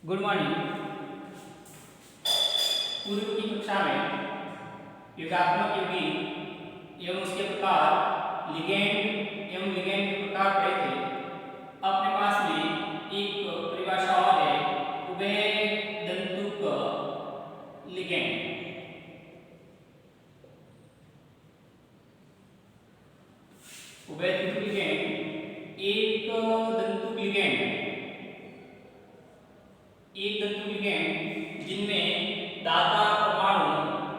Good morning. पूर्व की कक्षा में योगात्मक यौगिक एवं उसके प्रकार, लिगेंड एवं लिगेंड के प्रकार पढ़े थे। अपने पास में एक परिभाषा और है, उभयदंतुक लिगेंड। उभयदंतुक लिगेंड एक दंतुक लिगेंड, एक दंतुक लिगेंड जिनमें दाता परमाणु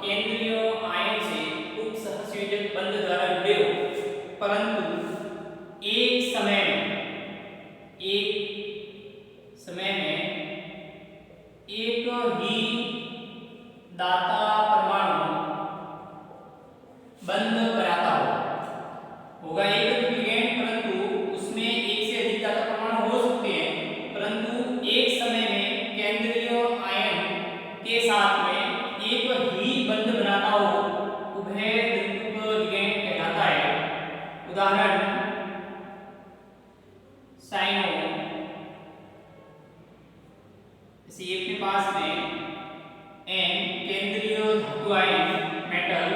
केंद्रीय आयन से उपसहसंयोजक बंध द्वारा जुड़े हो, परंतु एक समय में एक ही दाता परमाणु बंध बनाता होगा एक दंतुक लिगेंड, परंतु उसमें एक से अधिक दाता परमाणु हो सकते हैं, परंतु एक समय में केंद्रीय आयन के साथ में एक ही बंध बनाता हो, उभयदंतुक लिगेंड कहलाता है। उदाहरण साइनो, इसी अपने पास में एन केंद्रीय धातु आयन मेटल,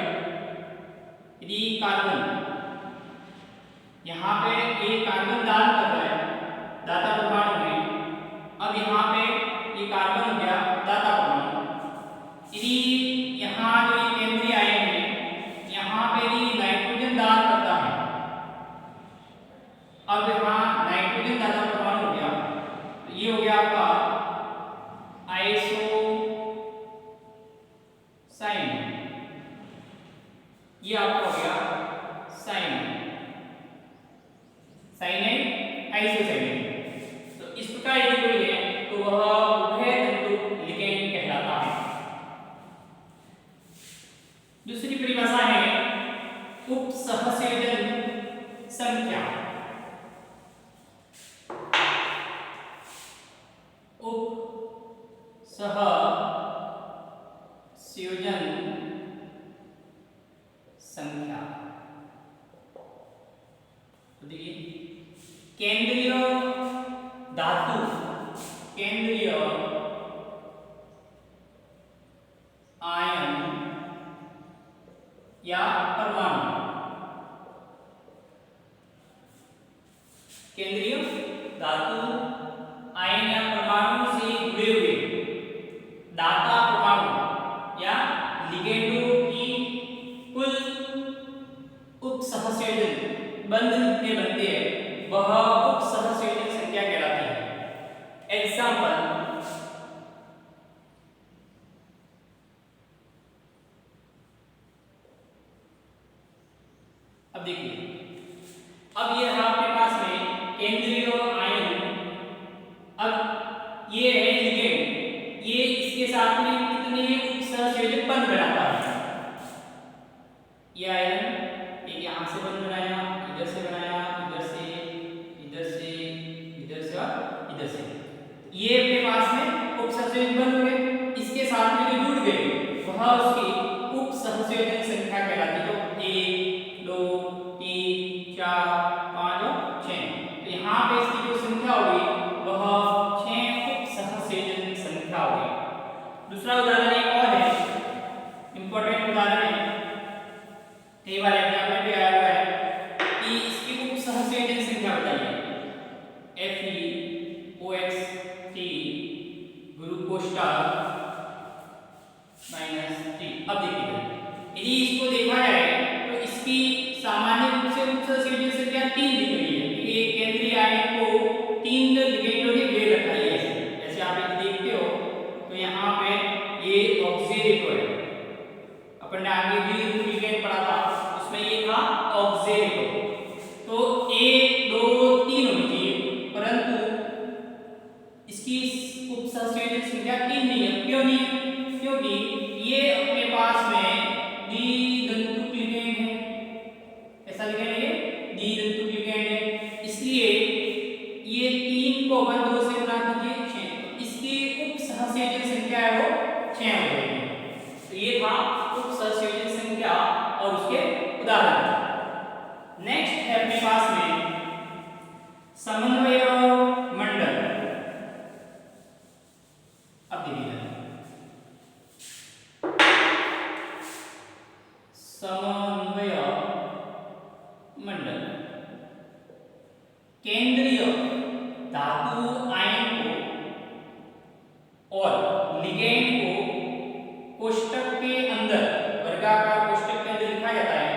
यदि कार्बन, यहाँ पे एक कार्बन दान कर रहा है दाता परमाणु में, अब यहाँ पे ये कार्बन हो गया दाता परमाणु। यदि यहाँ जो ये केंद्रीय आयन है, यहाँ पे यदि नाइट्रोजन दान करता है, अब यहाँ नाइट्रोजन दाता परमाणु हो गया, तो ये हो गया आपका आइसोसाइन, ये आपका हो गया साइन, साइनाइड आइसोसाइनाइड। तो इस प्रकार यदि कोई है तो वह उभयदंतुक लिगेंड कहलाता है। दूसरी परिभाषा है उपसहसंयोजन संख्या। उपसहसंयोजन संख्या, तो देखिए केंद्रीय धातु, केंद्रीय आयन या परमाणु, केंद्रीय धातु आयन या परमाणु से जुड़े हुए दाता परमाणु या लिगेंडों की कुल उपसहसंयोजन बंध जितने बनते हैं वह उपसहसंयोजन संख्या कहलाती है। एग्जाम्पल, अब देखिए, अब ये रहा अपने पास में केंद्रीय आयन, अब ये है लिगेंड, ये इसके साथ में कितने उपसहसंयोजक बंध बनाता है। ये आयन एक यहाँ से बंध बनाया, इधर से बनाया, इधर से, इधर से, इधर से और इधर से, ये अपने पास में उपसहसंयोजक बंध हुए, इसके साथ में जो जुड़ गए वह उसकी उपसहसंयोजन संख्या कहलाती है। 1 2 3 4 5 और 6, तो यहाँ पे इसकी जो संख्या होगी वह 6 उपसहसंयोजन संख्या होगी। दूसरा उदाहरण एक और है, इंपॉर्टेंट उदाहरण है, कई बार एग्जाम में भी आया हुआ है कि इसकी उपसहसंयोजन संख्या बताइए। FeOH3 glucose star -3। अब देखिए, यदि इसको देखा जाए तो इसकी सामान्य रूप से उपसहसंयोजन संख्या 3 दिख रही है, क्योंकि एक केंद्रीय आयन को 3 लिगेंडों ने घेर रखा है। ऐसे आप यदि देखते हो तो यहाँ पे ये ऑक्सीडेटिव है, अपन ने आगे भी लिगेंड पढ़ा था, उसमें ये था ऑक्सीडेटिव, तो 1 2 3 होनी चाहिए, परंतु इसकी उपसहसंयोजन संख्या 3 नहीं है। क्यों नहीं है? क्योंकि ये अपने पास में द्विदंतुक लिगेंड है। ऐसा लिगेंड है, द्विदंतुक लिगेंड है, इसलिए ये 3 को 1 2 से गुणा कीजिए 6, तो इसकी उपसहसंयोजन संख्या है वो 6 हो जाएगी। तो ये था उपसहसंयोजन संख्या और उसके उदाहरण। नेक्स्ट है अपने पास में समन्वय मंडल। समन्वय मंडल। केंद्रीय धातु आयन को और लिगेंड को कोष्टक के अंदर, वर्गाकार कोष्टक के अंदर लिखा जाता है।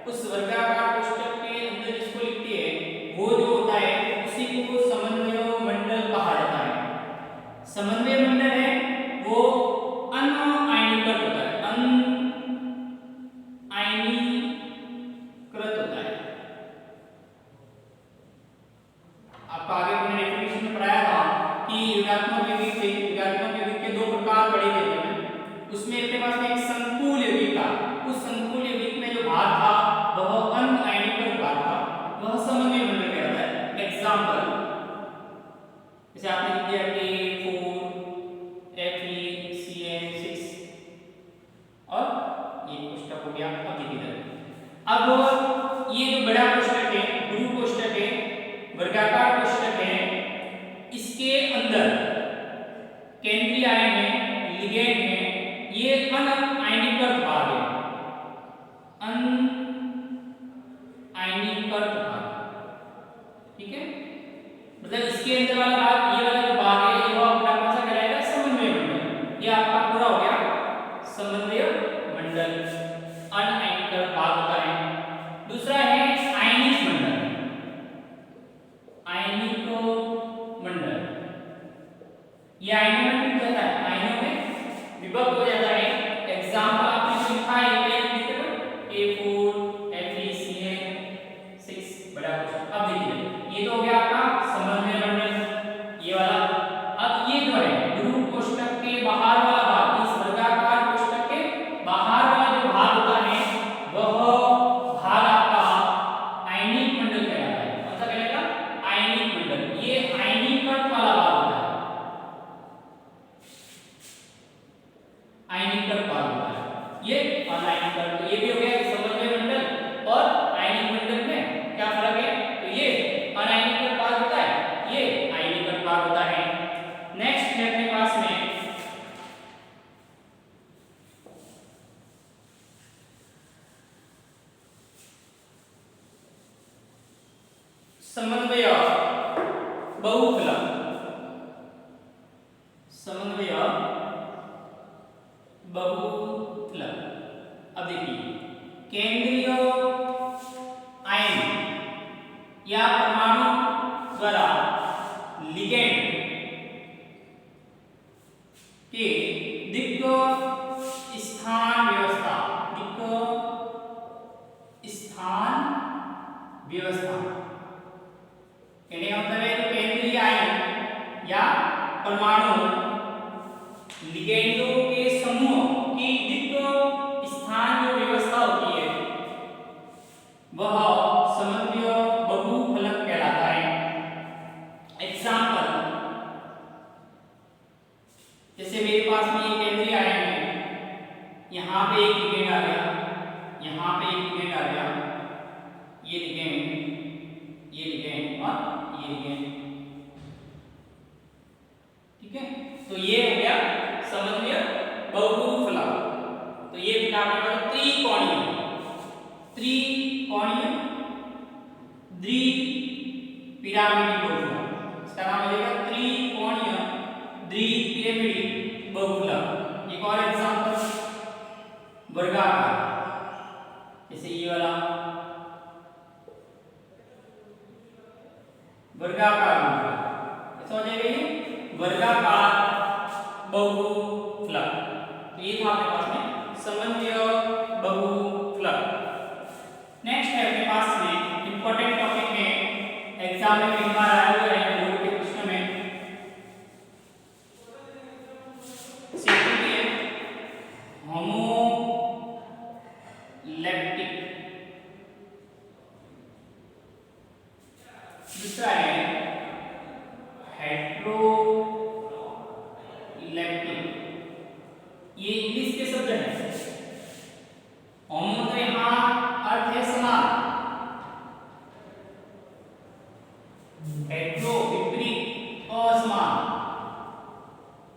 उस वर्गाकार कोष्टक के अंदर जिसको लिखते हैं वो जो होता है उसी को समन्वय मंडल कहा जाता है। समन्वय मंडल है वो अनआयनीकृत होता है, अनआयनीकृत होता है। आपको आगे मैंने डेफिनेशन में पढ़ाया था कि ऋणात्मक यौगिक के दो प्रकार पढ़े गए थे। उसमें अपने पास में एक संकुल यौगिक था। उस संकुल यौगिक में जो भाग था वह अनआयनीकृत भाग था, वह समन्वय मंडल कहलाता है। एग्जांपल जैसे आपने लिख दिया K4 FeCN6 और ये कोष्टक हो गया। अब ये जो बड़ा कोष्टक है, गुरु कोष्टक है, वर्गाकार कोष्टक है, इसके अंदर केंद्रीय आयन है, लिगेंड है, ये अनआयनीकृत भाग है, अनआयनीकृत भाग। ठीक है, मतलब इसके अंदर वाला भाग, ये वाला जो भाग है ये अपना कौन सा कहलाएगा? समन्वय मंडल। ये आपका पूरा हो गया समन्वय मंडल, अनआयनीकृत भाग होता है। दूसरा है आयनिक मंडल। आयनिक मंडल, ये आयनिक मंडल क्या है? आयनों में विभक्त हो जाता है। एग्जांपल आपने लिखा है A4 FeCN6 बड़ा कोष्टक। अब देखिए ये तो हो गया आपका समन्वय मंडल, ये वाला। अब ये जो है गुरु कोष्टक के बाहर वाला भाग, इस वर्गाकार कोष्टक के बाहर वाला जो भाग होता है वह भाग आपका आयनिक मंडल कहलाता है। कौन सा कहलाएगा? आयनिक मंडल। ये आयनीकृत वाला भाग होता है, आयनीकृत भाग होता है ये। अनआयनीकृत, तो ये भी हो गया समन्वय मंडल और आयनिक मंडल में क्या फर्क है? तो ये अनआयनीकृत भाग होता है, ये आयनीकृत भाग होता है। नेक्स्ट है अपने पास में समन्वय बहुफलक। समन्वय बहुफलक। अब देखिए केंद्रीय आयन या परमाणु द्वारा लिगेंड के दिक् स्थान व्यवस्था, दिक् स्थान व्यवस्था कहने का मतलब है तो केंद्रीय आयन या परमाणु लिगेंडों के समूह की दिक् स्थान जो व्यवस्था होती है वह समन्वय बहुफलक कहलाता है। एग्जांपल जैसे मेरे पास में ये केंद्रीय आयन है, यहाँ पे एक लिगेंड आ गया, यहाँ पे एक लिगेंड आ गया, ये लिगेंड, ये लिगेंड और ये लिगेंड। ठीक है, तो ये हो गया समन्वय बहुफलक। तो ये बिना त्रिकोणीय, त्रिकोणीय द्विपिरामिड बहुफलक। इसका नाम हो जाएगा त्रिकोणीय द्विपिरामिड बहुफलक। एक और एग्जांपल वर्गाकार, जैसे ये वाला वर्गाकार बहुफलक, ऐसा हो जाएगा ये वर्गाकार बहुफलक। तो ये था आपके पास में समन्वय बहुफलक। नेक्स्ट है अपने पास में इंपॉर्टेंट टॉपिक है, एग्जाम में कई बार आया हुआ है बोर्ड के प्रश्न में, सीखिए होमोलैक्टिक। दूसरा है हेट्रोलैक्टिक। ये इंग्लिश के शब्द हैं। होमो मतलब यहाँ अर्थ है समान, हेट्रो विपरीत, असमान।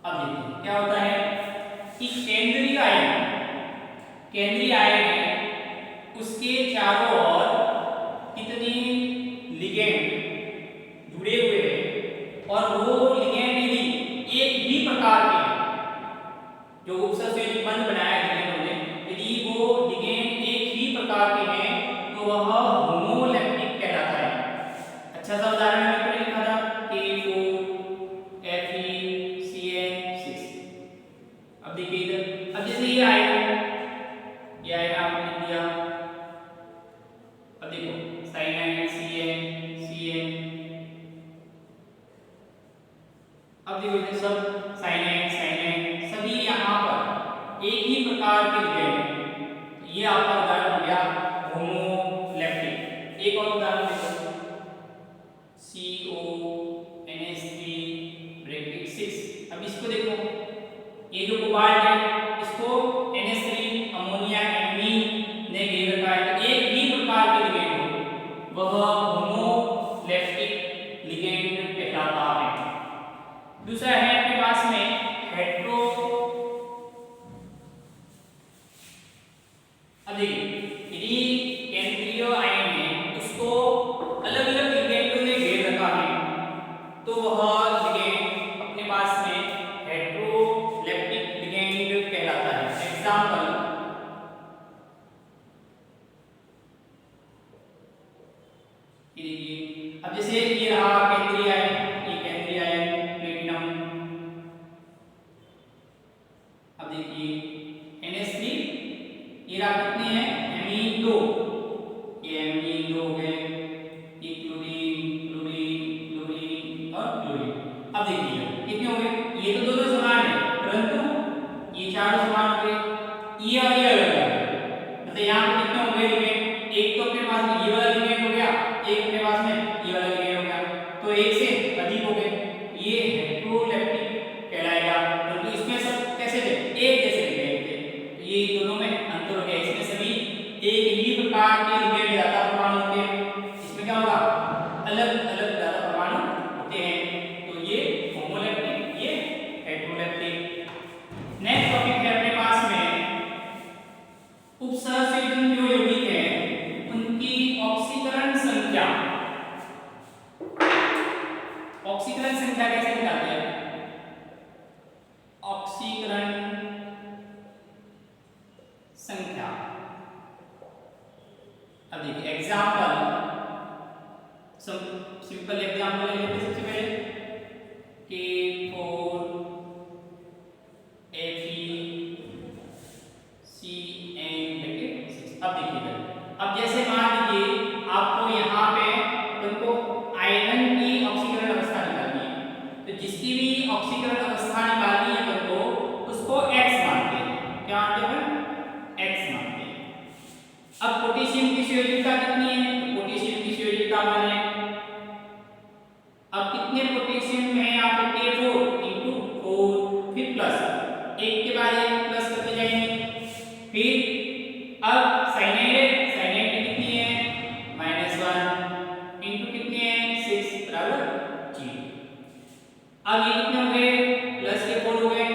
अब देखिए क्या होता है कि केंद्रीय आयन है चारों ओर कितने लिगेंड जुड़े हुए हैं और वो लिगेंड यदि एक ही प्रकार के जो उपसंयोजक बंध बनाया लिगेंडों ने, यदि वो लिगेंड एक ही प्रकार के हैं तो वह होमोलैक्टिक कहलाता है। अच्छा सा उदाहरण मैंने पहले लिखा था K4 FeCN6। अब देखिए इधर, अब जैसे ये आएगा आपने लिख दिया। अब देखो साइनाइड CN। अब देखो इधर सब साइनाइड सभी यहाँ पर एक ही प्रकार के लिगेंड हैं। ये आपका उदाहरण हो गया होमोलैक्टिक। एक और उदाहरण देखो CONH3 अब इसको देखो, ये जो कोबाल्ट है इसको NH3 अमोनिया एमीन ने घेर रखा है। तो एक ही प्रकार के लिगेंड हो वह होमोलैक्टिक लिगेंड कहलाता है। दूसरा है आपके पास में हेटेरो। अब देखिए यदि केंद्रीय आयन है उसको अलग अलग लिगेंडों ने घेर रखा है तो वह लिगेंड अपने पास में हेटेरोलैप्टिक लिगेंड कहलाता है। एग्जांपल ये देखिए, अब जैसे ये रहा केंद्रीय आयन, ये केंद्रीय आयन प्लेटिनम। अब देखिए NH3 ये रहा कितने हैं एमीन 2, ये एमीन 2 हो गए, ये क्लोरीन और क्लोरीन। अब देखिए कितने हो गए, ये तो दोनों समान है परंतु ये चारों समान हो गए, ये और ये अलग है। मतलब यहाँ पे कितने हो गए लिगेंड, एक तो अपने पास में ये वाला लिगेंड हो गया, एक अपने पास में ये वाला लिगेंड हो गया, तो एक से अधिक हो गए, ये हेटेरोलैप्टिक कहलाएगा। परंतु इसमें सब कैसे थे, एक जैसे लिगेंड थे, तो ये दोनों में अंतर हो गया। इसमें सभी एक ही प्रकार के लिगेंड ज्यादा परमाणु होते हैं, इसमें क्या होगा अलग अलग ज्यादा परमाणु होते हैं, तो ये होमोलैप्टिक ये हेटेरोलैप्टिक। नेक्स्ट टॉपिक है अपने पास में उपसहसंयोजन जो यौगिक है उनकी ऑक्सीकरण संख्या। ऑक्सीकरण संख्या कैसे निकालते हैं, ऑक्सीकरण संख्या। अब देखिए एग्जांपल, सिंपल एग्जांपल ले लेते हैं। सबसे पहले K4 FeCN6। अब देखिए अब जैसे मान लीजिए आपको यहाँ पे तुमको आयरन की ऑक्सीकरण अवस्था निकालनी है, तो जिसकी भी ऑक्सीकरण अवस्था निकालनी है तुमको उसको X मानते हैं। क्या मानते हैं, X मानते हैं। अब पोटेशियम की संयोजकता कितनी है, तो पोटेशियम की संयोजकता माने अब कितने पोटेशियम है यहाँ पे K4 × 4, फिर प्लस एक के बाद एक प्लस करते जाएंगे। फिर अब साइनाइड की कितनी है -1 × कितने हैं 6 बराबर 0। अब ये कितने हो गए प्लस के 4 हो गए,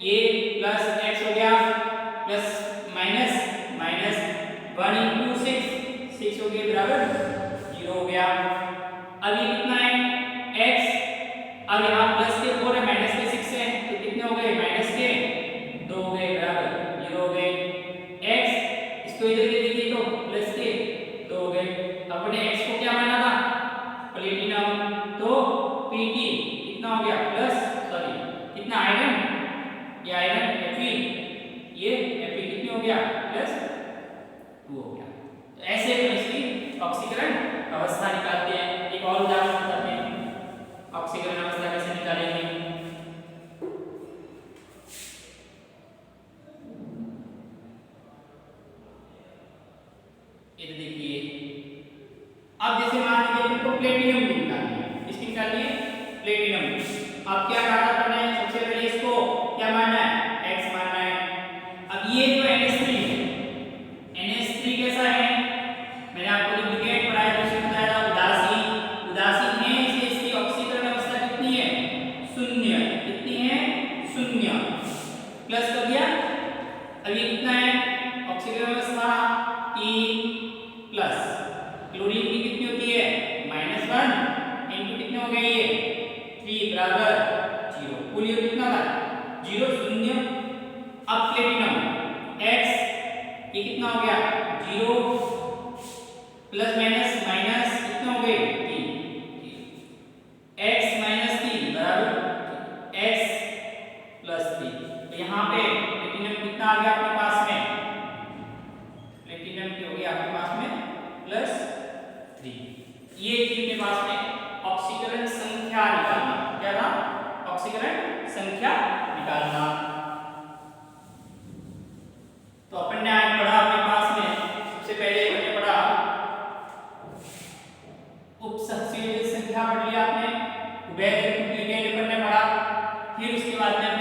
ये प्लस x हो गया प्लस माइनस 1 × 6 हो गए बराबर 0 हो गया। अब ये कितना है x, अब यहाँ प्लस के 4 है माइनस के 6 है, तो कितने हो गए माइनस के 2 हो गए बराबर 0 हो गए। x इसको इधर ले लीजिए तो प्लस के 2 हो गए। अपने x को क्या माना था प्लेटिनम, तो Pt कितना हो गया कितना आयरन, ये आयरन Fe, ये Fe कितनी हो गया +2 हो गया। तो ऐसे हम इसकी ऑक्सीकरण अवस्था निकालते हैं। एक और उदाहरण बताते हैं ऑक्सीकरण अवस्था कैसे निकालेंगे। ये देखिए अब जैसे मान लीजिए तुमको प्लेटिनम की निकालनी है, इसकी निकालनी है प्लेटिनम। अब क्या करना पड़ना है, सबसे पहले इसको क्या मानना है x मानना है। अब ये जो NH3 है, NH3 कैसा है, मैंने आपको जो लिगेंड पढ़ाया था उसमें बताया था उदासीन है, इसलिए इसकी ऑक्सीकरण अवस्था कितनी है 0। कितनी है 0, प्लस कर दिया। अब ये कितना है ऑक्सीकरण अवस्था 3 आ गया अपने पास में, प्लेटिनम की हो गई आपके पास में +3। ये थी अपने पास में ऑक्सीकरण संख्या निकालना। क्या था? ऑक्सीकरण संख्या निकालना। तो अपन ने आज पढ़ा अपने पास में, सबसे पहले हमने पढ़ा उपसंयोजन संख्या पढ़ लिया आपने, उभयनिष्ठ लिगेंड अपन ने पढ़ा, फिर उसके बाद में